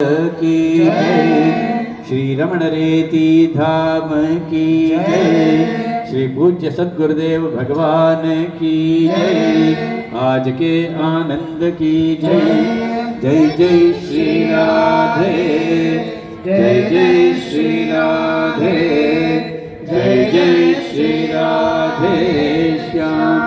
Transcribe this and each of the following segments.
की जय। श्री रमण रेती धाम की जय। श्री पूज्य सद्गुरुदेव भगवान की जय। आज के आनंद की जय। जय जय श्री राधे, जय जय श्री राधे, जय जय श्री राधे श्याम।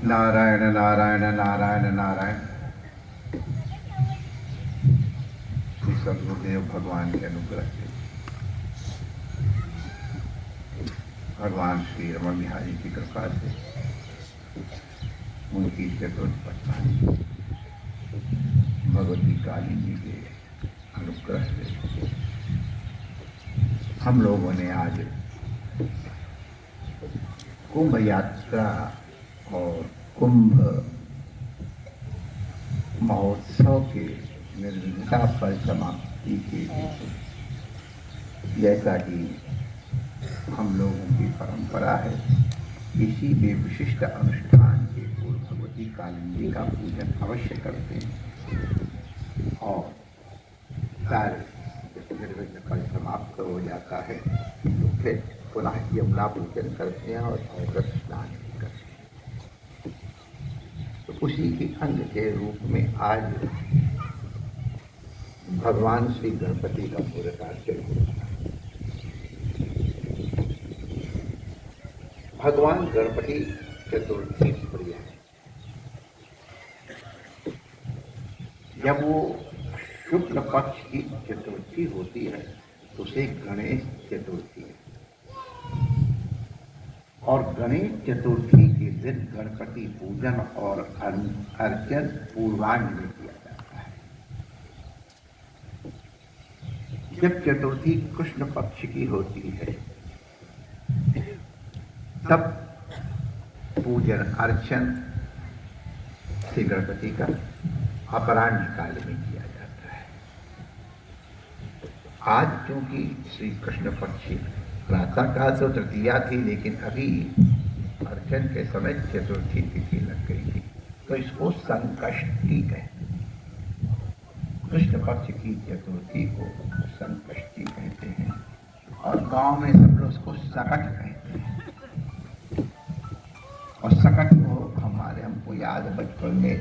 नारायण नारायण नारायण नारायण। श्री सद्गुरुदेव भगवान के अनुग्रह से भगवान श्री रमण बिहारी की कृपा से उनकी चतुर्थ पत्नी भगवती काली जी के अनुग्रह से हम लोगों ने आज कुंभ यात्रा और कुंभ महोत्सव के निर्विघ्नता पर समाप्ति के लिए, जैसा कि हम लोगों की परंपरा है, किसी भी विशिष्ट अनुष्ठान के पूर्व भगवती काली जी का पूजन अवश्य करते हैं और कार्य निर्विघ्न पर समाप्त हो जाता है तो फिर पुनः यमुना पूजन करते हैं और अवगत स्नान भी करते हैं। तो उसी के अंग के रूप में आज भगवान श्री गणपति का पुरस्कार होता है। भगवान गणपति चतुर्थी प्रिय है। जब वो शुक्ल पक्ष की चतुर्थी होती है तो उसे गणेश चतुर्थी है और गणेश चतुर्थी के दिन गणपति पूजन और अर्चन पूर्वाह्न में किया जाता है। जब चतुर्थी कृष्ण पक्ष की होती है तब पूजन अर्चन श्री गणपति का अपराह्न काल में किया जाता है। आज क्योंकि श्री कृष्ण पक्ष प्रातः काल तो तृतीया थी, लेकिन अभी अर्चन के समय चतुर्थी तिथि लग गई थी तो इसको संकष्टी कहते हैं। कृष्ण पक्ष की चतुर्थी को संकष्टी कहते हैं और गांव में सब लोग उसको सकट कहते हैं। और सकट को हमको याद बचपन में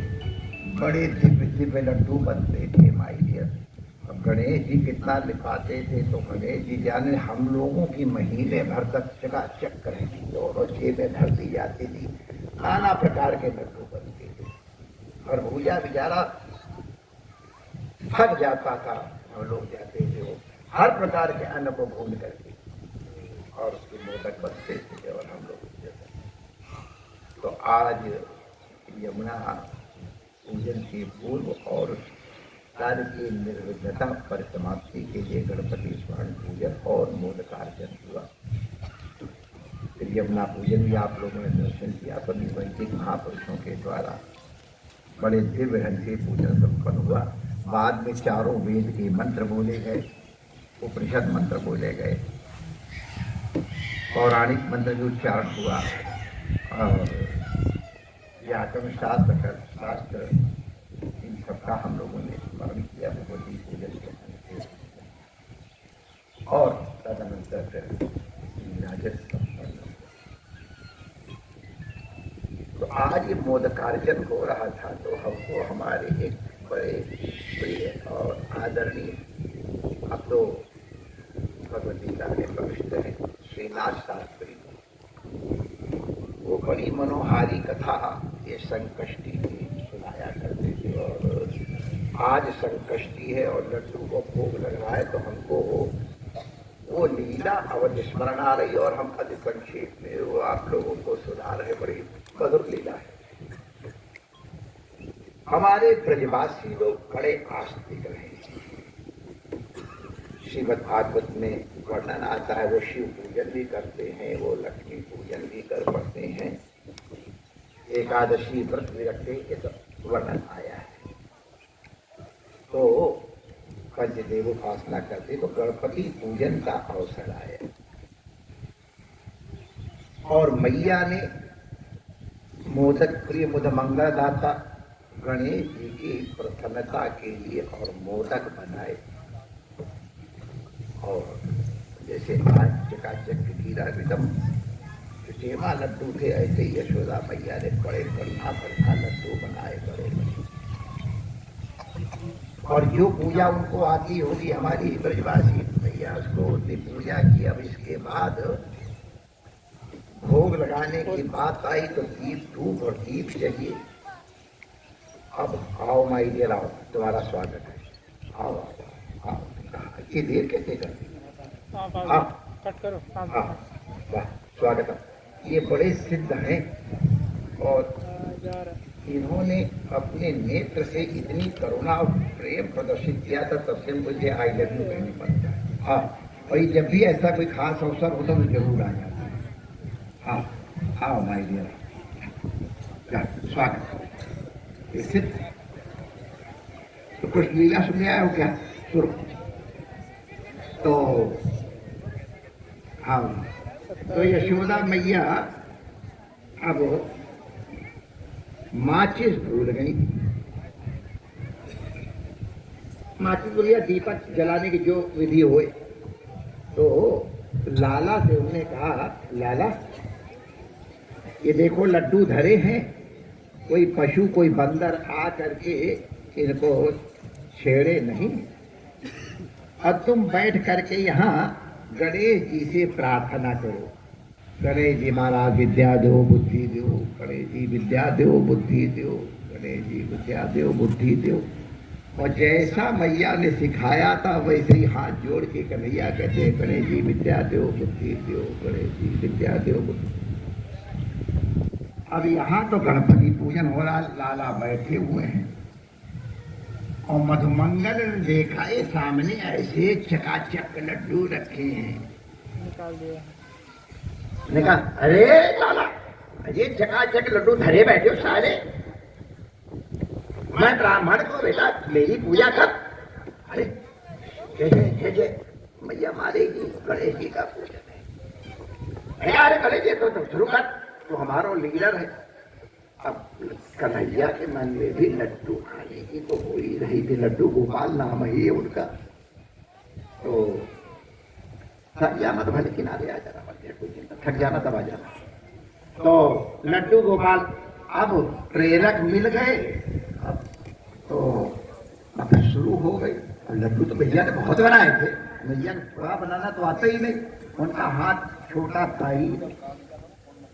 बड़े दिव्य दिव्य लड्डू बनते थे माई डियर। और गणेश जी कितना लिखाते थे तो गणेश जी जाने हम लोगों की महीने भर तक चकाचक करेंगी, दोनों जेबें भर दी जाती थी, नाना प्रकार के लड्डू बनते थे और भूजा बेचारा थक जाता था। हम लोग जाते थे वो हर प्रकार के अन्न को भून करके और उसके मोदक बनते थे और हम लोग तो आज यमुना पूजन के पूर्व और कार्य की निर्विघ्नता पर समाप्ति के लिए गणपति स्वर्ण पूजन और मोदकार्जन हुआ। फिर यमुना पूजन भी आप लोगों ने दर्शन किया। सभी वैदिक महापुरुषों के द्वारा बड़े दिव्य ढंग से पूजन संपन्न हुआ। बाद में चारों वेद के मंत्र बोले गए, उपनिषद मंत्र बोले गए, पौराणिक मंत्र भी उच्चारण हुआ और व्याकरण शास्त्र इन सबका हम लोगों ने स्मरण किया भगवती पूजन के और तदनंतर विराजत संपन्न। तो आज ये मोदकार्जन हो रहा था तो हमको हमारे एक बड़े प्रिय और आदरणीय, अब तो भगवती का प्रविष्ट है, श्रीनाथ शास्त्री, वो बड़ी मनोहारी कथा ये संकष्टी की सुनाया करते थे। और आज संकष्टी है और लड्डू को भोग लग रहा है तो हमको वो लीला अवध स्मरण आ रही और हम अति संक्षेप में वो आप लोगों को सुना रहे। बड़ी मधुर लीला है। हमारे ब्रजवासी लोग बड़े आस्तिक रहे। श्रीमद् भागवत में वर्णन आता है, वो शिव पूजन भी करते हैं, वो लक्ष्मी पूजन भी कर पड़ते हैं, एकादशी व्रत भी रखते हैं, ये सब वर्णन आया है। तो पंचदेव उपासना करते तो गणपति पूजन का अवसर आया और मैया ने मोदक प्रिय मुद मंगलदाता गणेश जी की प्रसन्नता के लिए और मोदक बनाए और जैसे आज चकाचक हीरा रिदम सेवा लड्डू थे ऐसे ही यशोदा मैया ने बड़े बढ़िया बढ़िया लड्डू बनाए बड़े बड़े और जो पूजा उनको आती होगी हमारी ब्रजवासी मैया उसको उनने पूजा की। अब इसके बाद भोग लगाने की बात आई तो दीप धूप और दीप चाहिए। अब आओ माई डियर आओ, तुम्हारा स्वागत है। आओ आओ आओ, इतनी देर कैसे करती? हाँ कट करो। हाँ वाह स्वागत है। ये बड़े सिद्ध हैं और इन्होंने अपने नेत्र से इतनी करुणा और प्रेम प्रदर्शित किया था, तब से मुझे आई लव यू कहने पड़ता है। हाँ और जब भी ऐसा कोई खास अवसर होता तो जरूर आ जाता है। हाँ आओ माय डियर, स्वागत। ये सिद्ध तो कुछ लीला सुनने आए हो क्या? सुनो तो हाँ तो यशोदा मैया अब माचिस भूल गई। माचिस बोलिया दीपक जलाने की जो विधि हुए तो लाला से उन्होंने कहा, लाला ये देखो लड्डू धरे हैं, कोई पशु कोई बंदर आ करके इनको छेड़े नहीं और तुम बैठ करके यहाँ गणेश जी से प्रार्थना करो। गणेश जी महाराज विद्या दो बुद्धि दो, गणेश जी विद्या दो बुद्धि दो, गणेश जी विद्या दो बुद्धि दो। और जैसा मैया ने सिखाया था वैसे ही हाथ जोड़ के कन्हैया कहते गणेश जी विद्या दो बुद्धि दो, गणेश जी विद्या दो बुद्धि। अब यहाँ तो गणपति पूजन हो रहा, लाला बैठे हुए हैं और मधुमंगल ने देखा ये सामने ऐसे चकाचक लड्डू रखे हैं। निकाल दिया। कहा अरे लाला ये चकाचक लड्डू धरे बैठे हो सारे, मैं ब्राह्मण को बेटा मेरी पूजा कर। अरे जय जय मैया मारेगी, गणेश जी का पूजन है। अरे गणेश जी तो शुरू कर, तो हमारा लीडर है। अब कन्हैया के मन में भी लड्डू खाने की तो हो ही रही थी, लड्डू गोपाल नाम है उनका। तो थक जाना तो भले किनारे आ जाना, थक जाना तब आ जाना। तो लड्डू गोपाल अब प्रेरक मिल गए, अब तो अब शुरू हो गई। लड्डू तो भैया ने बहुत बनाए थे, भैया ने थोड़ा बनाना तो आता ही नहीं, उनका हाथ छोटा था ही,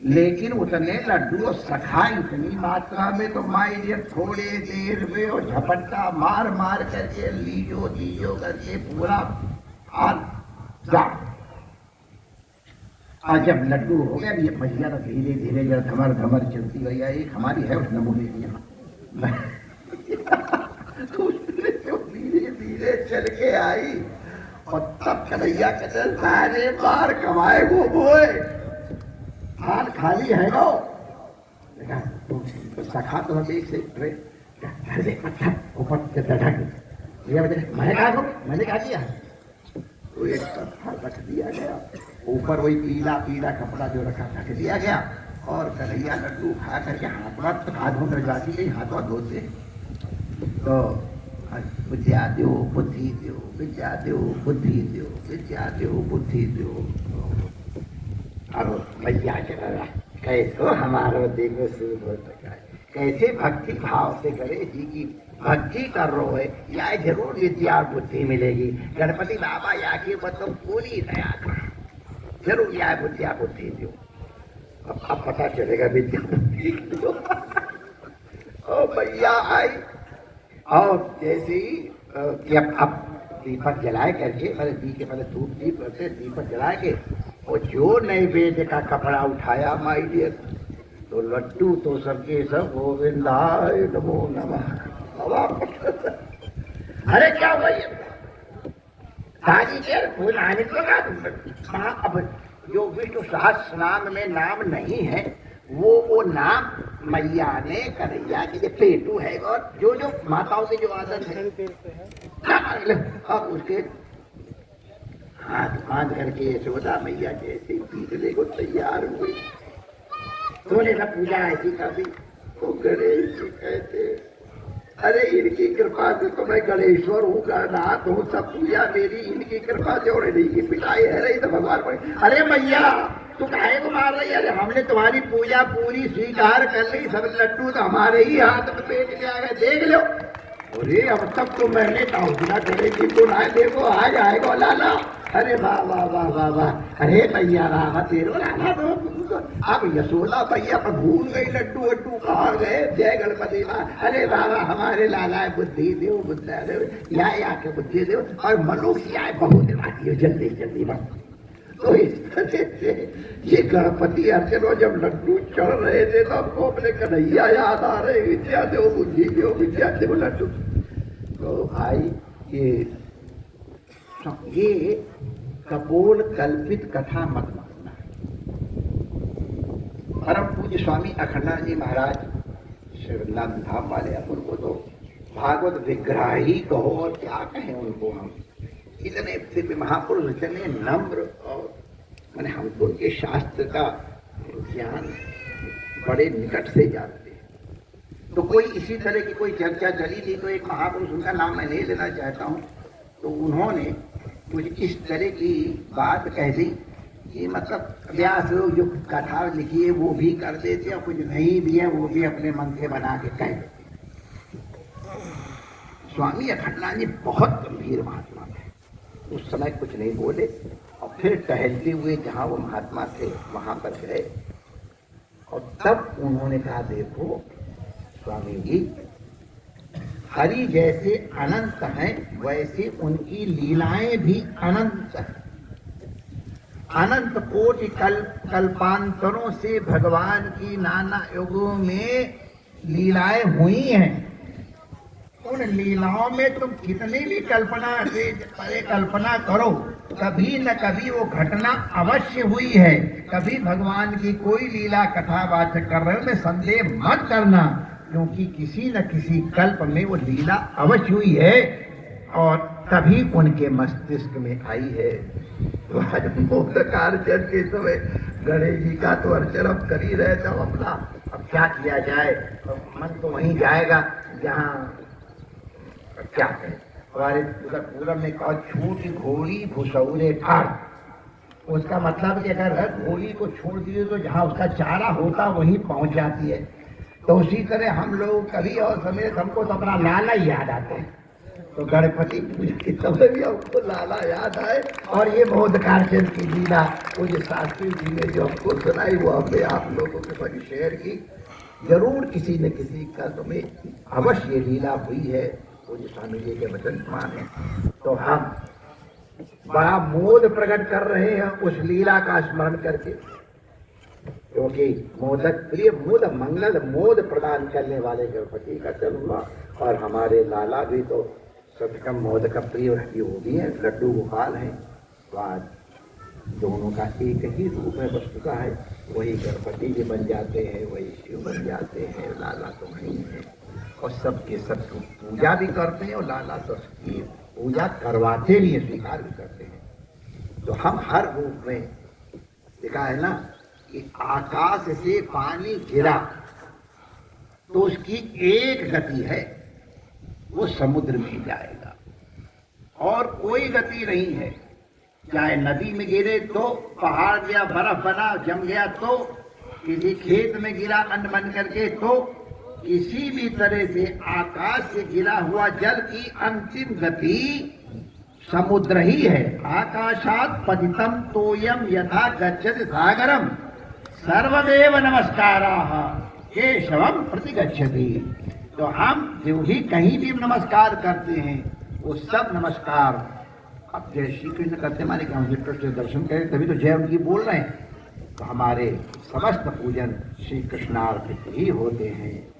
लेकिन उतने लड्डू सखा इतनी मात्रा में तो माई ये थोड़े देर में और झपट्टा मार मार करके लीजो दीजो करके पूरा हाथ जा। आज जब लड्डू हो गया ये भैया तो धीरे धीरे जब धमर धमर चलती भैया एक हमारी है उस नमूने की तो धीरे धीरे चल के आई और तब कन्हैया कहते सारे बार कमाए वो बोए हाथ खाली है नो। तो सखा तो हम एक से ऊपर से मैंने कहा किया तो एक रख दिया गया ऊपर, वही पीला पीला कपड़ा जो रखा रख दिया गया और कन्हैया लड्डू खा करके हाथ धो कर जाती गई, हाथों धोते। तो विद्या दो बुद्धि दो, विद्या दो बुद्धि दो, विद्या दो बुद्धि दो। अब मैया चला कैसो हमारो देखो शुरू कैसे भक्ति भाव से गणेश जी की भक्ति कर रहे है, या जरूर विद्या और बुद्धि मिलेगी। गणपति बाबा या के मतलब पूरी दया का जरूर या विद्या बुद्धि दो। अब पता चलेगा विद्या बुद्धि दो। ओ भैया आई और जैसे ही कि अब दीपक जलाए करके पहले धूप दीप करते दीपक जलाए के और जो नैवेद्य का कपड़ा उठाया माई डियर तो लड्डू तो सबके सब गोविंदाय नमो नमः। अरे क्या हुआ ये दादी देर फूल आने लगा। हाँ अब जो विष्णु सहस्त्र नाम में नाम नहीं है वो नाम मैया ने कन्हैया के जो पेटू है और जो जो माताओं की जो आदत है अब उसके हाथ बांध करके यशोदा मैया जैसे पीटने को तैयार हुई। तो ने कहा पूजा ऐसी कभी तो गणेश जी कहते अरे इनकी कृपा से तो मैं गणेश्वर हूँ, गणनाथ हूँ, सब पूजा मेरी इनकी कृपा से और इन्हीं की पिटाई है रही तो भगवान पड़े। अरे मैया तू काहे को मार रही है? अरे हमने तुम्हारी पूजा पूरी स्वीकार कर ली, सब लड्डू तो हमारे ही हाथ में पेट के आ गए, देख लो। अरे अब तक तो मैंने काउंसला करेगी तो ना देखो आ जाएगा लाला। अरे वाह वाह वाह वाह वाह, अरे भैया रामा तेरो लाला तो अब यशोदा भैया पर भूल गई लड्डू वड्डू कहाँ गए। जय गणपति माँ। अरे बाबा हमारे लाला बुद्धि दो, बुद्धा दो, या के बुद्धि दो और मनुष्य आए बहुत दिलाती हो, जल्दी जल्दी बस। तो इस तरह से ये गणपति अर्चनों जब लड्डू चढ़ रहे थे तो हमको अपने कन्हैया याद आ रहे, विद्या दो बुद्धि दो, विद्या दो लड्डू। तो भाई ये कपोल कल्पित कथा मत मानना। परम पूज्य स्वामी अखंडानंद जी महाराज श्रीवृंदावन धाम वाले अपन को तो भागवत विग्रह ही कहो और क्या कहें उनको। हम इतने फिर महापुरुष इतने नम्र और मैंने हमको उनके शास्त्र का ज्ञान बड़े निकट से जानते हैं। तो कोई इसी तरह की कोई चर्चा चली थी तो एक महापुरुष, उनका नाम मैं नहीं लेना चाहता हूँ, तो उन्होंने कुछ इस तरह की बात कह दी कि मतलब व्यास लोग जो कथा लिखी है वो भी कर देते और कुछ नहीं भी है वो भी अपने मन से बना के कह देते। स्वामी अखंडानंद जी बहुत गंभीर महात्मा थे, उस समय कुछ नहीं बोले और फिर टहलते हुए जहाँ वो महात्मा थे वहाँ पर गए और तब उन्होंने कहा देखो स्वामी जी, हरि जैसे अनंत हैं वैसे उनकी लीलाएं भी अनंत हैं। अनंत कोटि कल्पांतरों से भगवान की नाना युगों में लीलाएं हुई हैं। उन लीलाओं में तुम कितनी भी कल्पना से परे कल्पना करो, कभी न कभी वो घटना अवश्य हुई है। कभी भगवान की कोई लीला कथावाचक कर रहे हो में संदेह मत करना, क्योंकि किसी न किसी कल्प में वो लीला अवश्य हुई है और तभी उनके मस्तिष्क में आई है। तो आज मोदकार्चन के समय गणेश जी का तो अर्चन अब कर ही रहे थे अपना, अब क्या किया जाए, तो मन तो वहीं जाएगा जहाँ क्या करें। हमारे पूरब में कहा छूट घोड़ी भुसौरे ठाड़, उसका मतलब कि अगर घोड़ी को छोड़ दिए तो जहाँ उसका चारा होता वहीं पहुंच जाती है। तो उसी तरह हम लोग कभी और समय हमको तो अपना लाला ही याद आते हैं, तो गणपति पूजा के समय भी हमको लाला याद आए। और ये मोदकार्चन की लीला वो जो शास्त्री जी ने जो हमको सुनाई वो हमने आप लोगों के साथ शेयर की। जरूर किसी न किसी कल्प में अवश्य ये लीला हुई है, वो जो स्वामी जी के वचन माने। तो हम बड़ा मोद प्रकट कर रहे हैं उस लीला का स्मरण करके, क्योंकि मोदक प्रिय मोद मंगल मोद प्रदान करने वाले गणपति का जन्म हुआ और हमारे लाला भी तो सत्यकम मोद का प्रिय वो भी है, लड्डू गोपाल हैं। तो आज दोनों का एक ही रूप है, वस्तुता है वही गणपति जी बन जाते हैं, वही शिव बन जाते हैं, लाला तो वही है और सबके सब पूजा भी करते हैं और लाला तो सबकी पूजा करवाते भी हैं, स्वीकार भी करते हैं। तो हम हर रूप में देखा है ना कि आकाश से पानी गिरा तो उसकी एक गति है, वो समुद्र में जाएगा और कोई गति नहीं है। चाहे नदी में गिरे तो, पहाड़ गया बर्फ बना जम गया तो, किसी खेत में गिरा अन्न बन करके तो, किसी भी तरह से आकाश से गिरा हुआ जल की अंतिम गति समुद्र ही है। आकाशात पतितम तोयम यथा गच्छति सागरम सर्वदेव नमस्काराः केशवम प्रतिगच्छति। तो हम जो भी कहीं भी नमस्कार करते हैं वो सब नमस्कार अब जय श्री कृष्ण करते माने कि हम श्री कृष्ण दर्शन करें तभी तो जय उनकी बोल रहे हैं। तो हमारे समस्त पूजन श्री कृष्णार्पित ही होते हैं।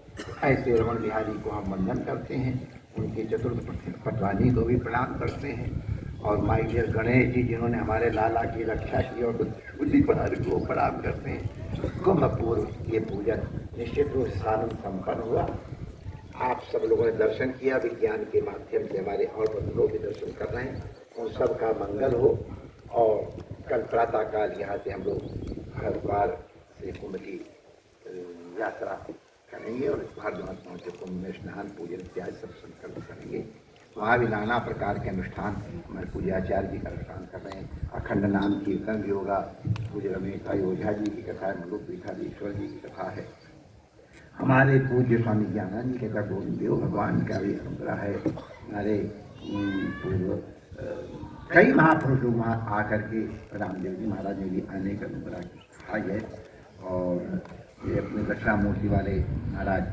ऐसे रमण बिहारी को हम वंदन करते हैं, उनके चतुर्थ पटवानी को भी प्रणाम करते हैं और माय डियर गणेश जी जिन्होंने हमारे लाला की रक्षा की और बुद्धि पहाड़ को प्रणाम करते हैं। कुंभ पूर्व ये पूजन निश्चित रूप से साधन संपन्न हुआ। आप सब लोगों ने दर्शन किया, विज्ञान के माध्यम से हमारे और लोग भी दर्शन कर रहे हैं, उन सब का मंगल हो। और कल प्रातःकाल यहाँ से हम लोग हरिद्वार से कुंभ की यात्रा करेंगे और हरिद्वार पहुँचे कुंभ में स्नान पूजन इत्यादि सब संकल्प करेंगे। वहाँ भी नाना प्रकार के अनुष्ठान हमारे पूज्याचार्य जी का अनुष्ठान कर रहे हैं। अखंड नाम कीर्तन भी होगा। पूज्य रमेश ओझा जी की कथा है, मलुक पीठाधीश्वर जी की कथा है। हमारे पूज्य स्वामी ज्ञानानंद जी के कथा गोविंद देव भगवान का भी अनुग्रह है। हमारे पूर्व कई महापुरुष लोग वहाँ आकर के रामदेव जी महाराज ने भी आने का अनुग्रह किया है। और ये अपने दक्षिणामूर्ति वाले महाराज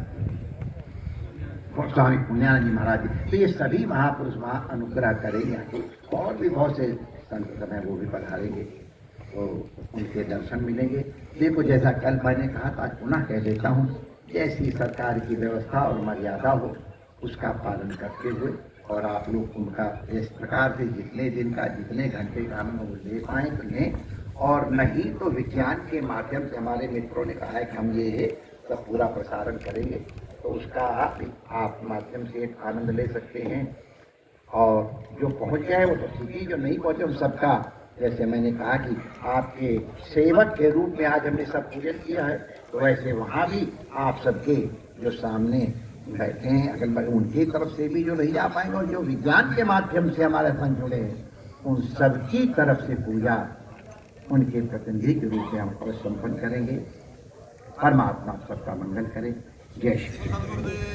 स्वामी पुण्यानंद जी महाराज, तो ये सभी महापुरुष वहाँ अनुग्रह करेंगे। और भी बहुत से संत हैं वो भी पधारेंगे, तो उनके दर्शन मिलेंगे। देखो जैसा कल मैंने कहा था, आज पुनः कह देता हूँ, जैसी सरकार की व्यवस्था और मर्यादा हो उसका पालन करते हुए, और आप लोग उनका इस प्रकार से जितने दिन का जितने घंटे का हम लोग ले पाएँ तो लें, और नहीं तो विज्ञान के माध्यम से हमारे मित्रों ने कहा है कि हम ये सब पूरा प्रसारण करेंगे, तो उसका आप माध्यम से एक आनंद ले सकते हैं। और जो पहुंच गए वो तो ठीक ही, जो नहीं पहुंचे उन सबका, जैसे मैंने कहा कि आपके सेवक के रूप में आज हमने सब पूजन किया है, तो वैसे वहाँ भी आप सबके जो सामने बैठे हैं अगल बगल, उनकी तरफ से भी जो नहीं जा पाएंगे, और जो विज्ञान के माध्यम से हमारे संग जुड़े हैं उन सबकी तरफ से पूजा उनके प्रतिनिधि के रूप में हम अवश्य संपन्न करेंगे। परमात्मा सबका मंगल करे। जय श्री कृष्ण।